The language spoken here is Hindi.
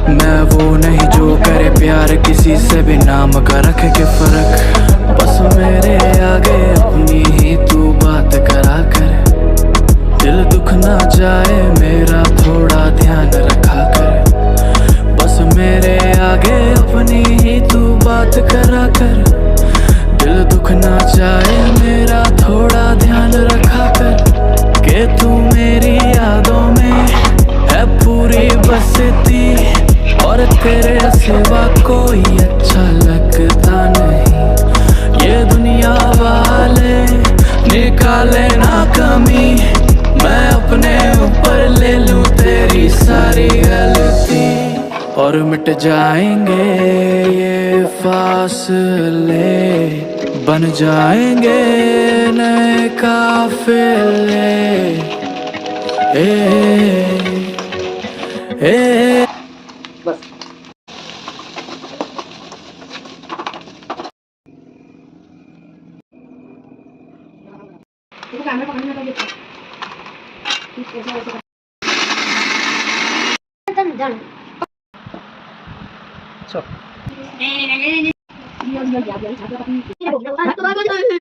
मैं वो नहीं जो करे प्यार किसी से भी नाम का रख के फर्क। बस मेरे आगे अपनी ही तू बात करा कर, दिल दुख ना जाए मेरा थोड़ा ध्यान रखा कर। बस मेरे आगे अपनी ही तू बात करा कर, दिल दुख ना जाए मेरा थोड़ा ध्यान रखा कर। के तू मेरी यादों में है पूरी बसती, और तेरे सिवा कोई अच्छा लगता नहीं। ये दुनिया वाले निकाले ना कमी, मैं अपने ऊपर ले लूं तेरी सारी गलती। और मिट जाएंगे ये फासले, बन जाएंगे नए काफिले। ए, ए, बस देखो कैमरा पकड़ने लगा ये कैसे ऐसे तन जान अच्छा नहीं ये गया छात्र अपनी